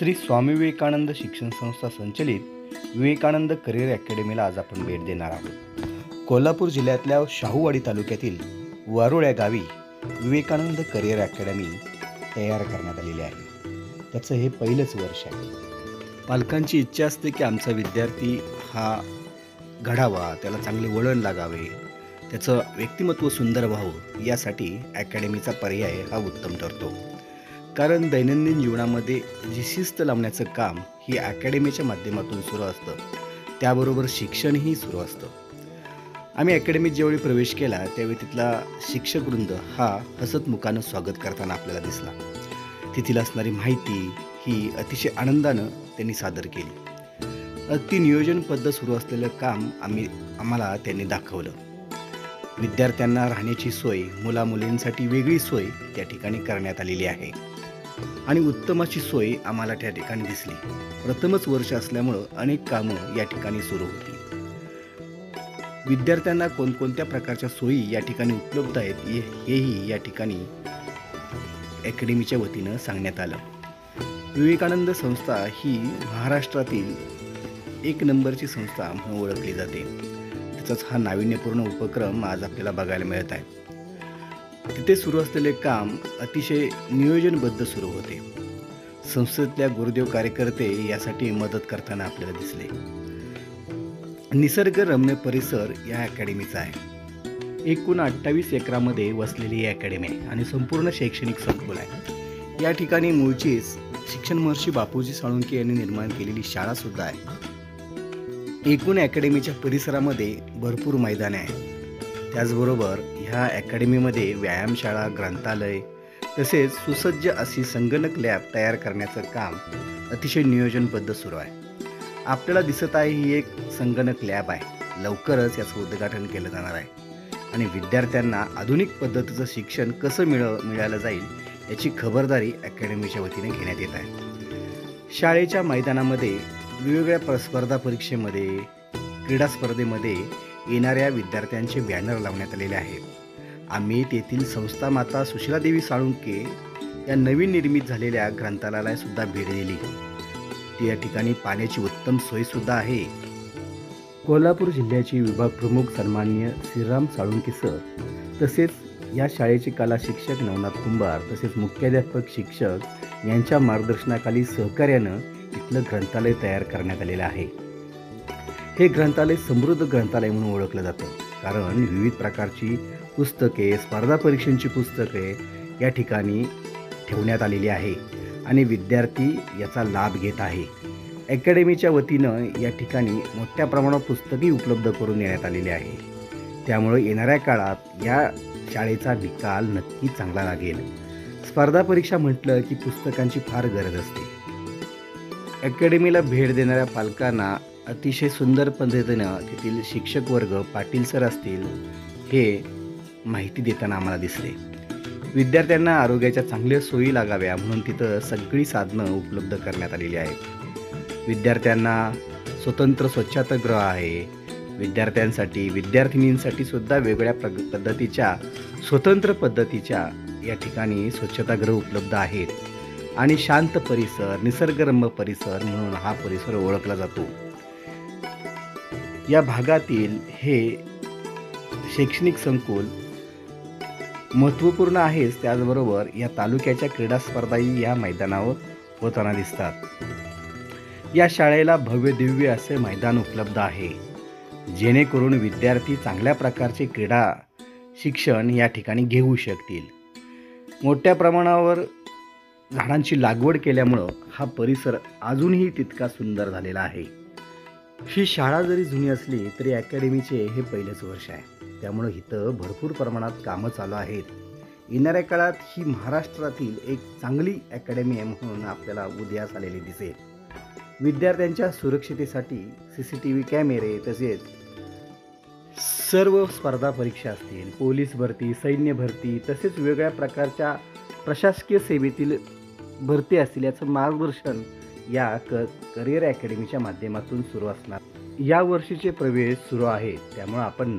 श्री स्वामी विवेकानंद शिक्षण संस्था संचलित विवेकानंद करिअर अकॅडमीला आज आपण भेट देणार आहोत। कोल्हापूर जिल्ह्यातल्या शाहूवाडी तालुक्यातील वारुळ या गावी विवेकानंद करिअर अकॅडमी तयार करण्यात आलेली आहे। त्याचं हे पहिलंच वर्ष आहे। पालकांची इच्छा असते की आमचा विद्यार्थी हा घडावा, त्याला चांगले वळण लागावे, त्याचं व्यक्तिमत्व सुंदर व्हावं, यासाठी अकॅडमीचा पर्याय हा उत्तम ठरतो। कारण दैनंदिन जीवनामध्ये जी शिस्त लावण्याचं काम ही अकॅडमीच्या माध्यमातून सुरू असतं, त्याबरोबर शिक्षणही सुरू असतं। आम्ही अकॅडमीत ज्यावेळी प्रवेश केला त्यावेळी तिथला शिक्षकवृंद हा हसतमुखानं स्वागत करताना आपल्याला दिसला। तेथील असणारी माहिती ही अतिशय आनंदानं त्यांनी सादर केली। अगदी नियोजनबद्ध सुरू असलेलं काम आम्हाला त्यांनी दाखवलं। विद्यार्थ्यांना राहण्याची सोय, मुलामुलींसाठी वेगळी सोय त्या ठिकाणी करण्यात आलेली आहे आणि उत्तम अशी सोय आम्हाला त्या ठिकाणी दिसली। प्रथमच वर्ष असल्यामुळं अनेक कामं या ठिकाणी सुरू होती। विद्यार्थ्यांना कोणकोणत्या प्रकारच्या सोयी या ठिकाणी उपलब्ध आहेत हेही या ठिकाणी अकॅडमीच्या वतीनं सांगण्यात आलं। विवेकानंद संस्था ही महाराष्ट्रातील एक नंबरची संस्था म्हणून ओळखली जाते। त्याचाच हा नाविन्यपूर्ण उपक्रम आज आपल्याला बघायला मिळत आहे। तिथे सुरू असलेले काम अतिशय नियोजनबद्ध सुरू होते। संस्थेतल्या गुरुदेव कार्यकर्ते यासाठी मदत करताना आपल्याला दिसले। निसर्गरम्य परिसर या अकॅडमीचा आहे। एकूण 28 एकरामध्ये वसलेली ही अकॅडमी आहे आणि संपूर्ण शैक्षणिक संकुल आहे। या ठिकाणी मूळचीच शिक्षण महर्षी बापूजी साळुंखे यांनी निर्माण केलेली शाळा सुद्धा आहे। एकूण अकॅडमीच्या परिसरामध्ये भरपूर मैदाने आहेत। त्याचबरोबर ह्या अकॅडमीमध्ये व्यायामशाळा, ग्रंथालय तसेच सुसज्ज अशी संगणक लॅब तयार करण्याचं काम अतिशय नियोजनबद्ध सुरू आहे। आपल्याला दिसत आहे ही एक संगणक लॅब आहे। लवकरच याचं उद्घाटन केलं जाणार आहे आणि विद्यार्थ्यांना आधुनिक पद्धतीचं शिक्षण कसं मिळालं जाईल याची खबरदारी अकॅडमीच्या वतीने घेण्यात येत आहे। शाळेच्या मैदानामध्ये वेगवेगळ्या स्पर्धा परीक्षेमध्ये, क्रीडा स्पर्धेमध्ये येणाऱ्या विद्यार्थ्यांचे बॅनर लावण्यात आलेले आहेत। आम्ही तेथील संस्था माता सुशीलादेवी साळुंखे या नवीन निर्मित झालेल्या ग्रंथालयाला सुद्धा भेट दिली। त्या ठिकाणी पाण्याची उत्तम सोय सुद्धा आहे। कोल्हापूर जिल्ह्याचे विभाग प्रमुख सन्माननीय श्रीराम साळुंखे सर तसेच या शाळेचे कला शिक्षक नवनाथ कुंभार तसेच मुख्याध्यापक शिक्षक यांच्या मार्गदर्शनाखाली सहकार्यानं इथलं ग्रंथालय तयार करण्यात आलेलं आहे। हे ग्रंथालय समृद्ध ग्रंथालय म्हणून ओळखलं जातं, कारण विविध प्रकारची पुस्तके, स्पर्धा परीक्षांची पुस्तके या ठिकाणी ठेवण्यात आलेली आहे आणि विद्यार्थी याचा लाभ घेत आहे। अकॅडमीच्या वतीनं या ठिकाणी मोठ्या प्रमाणात पुस्तके उपलब्ध करून देण्यात आलेली आहे। त्यामुळे येणाऱ्या काळात या शाळेचा निकाल नक्की चांगला लागेल। स्पर्धा परीक्षा म्हटलं की पुस्तकांची फार गरज असते। अकॅडमीला भेट देणाऱ्या पालकांना अतिशय सुंदर पद्धतीनं तेथील शिक्षक वर्ग, पाटील सर असतील, हे माहिती देताना आम्हाला दिसले। विद्यार्थ्यांना आरोग्याच्या चांगल्या सोयी लागाव्या म्हणून तिथं सगळी साधनं उपलब्ध करण्यात आलेली आहेत। विद्यार्थ्यांना स्वतंत्र स्वच्छतागृह आहे। विद्यार्थ्यांसाठी, विद्यार्थिनींसाठी सुद्धा वेगळ्या पद्धतीच्या, स्वतंत्र पद्धतीच्या या ठिकाणी स्वच्छतागृह उपलब्ध आहेत आणि शांत परिसर, निसर्गरम्य परिसर म्हणून हा परिसर ओळखला जातो। या भागातील हे शैक्षणिक संकुल महत्त्वपूर्ण आहेच, त्याचबरोबर या तालुक्याच्या क्रीडा स्पर्धाही या मैदानावर होताना दिसतात। या शाळेला भव्य दिव्य असे मैदान उपलब्ध आहे, जेणेकरून विद्यार्थी चांगल्या प्रकारचे क्रीडा शिक्षण या ठिकाणी घेऊ शकतील। मोठ्या प्रमाणावर झाडांची लागवड केल्यामुळं हा परिसर अजूनही तितका सुंदर झालेला आहे। ही शाळा जरी जुनी असली तरी अकॅडमीचे हे पहिलेच वर्ष आहे, त्यामुळं इथं भरपूर प्रमाणात कामं चालू आहेत। येणाऱ्या काळात ही महाराष्ट्रातील एक चांगली अकॅडमी आहे म्हणून आपल्याला उदयास आलेली दिसेल। विद्यार्थ्यांच्या सुरक्षितेसाठी CCTV कॅमेरे तसेच सर्व स्पर्धा परीक्षा असतील, पोलीस भरती, सैन्य भरती तसेच वेगवेगळ्या प्रकारच्या प्रशासकीय सेवेतील भरती असतील याचं मार्गदर्शन या करिअर अकॅडमीच्या माध्यमातून सुरू असणार। या वर्षीचे प्रवेश सुरू आहेत, त्यामुळे आपण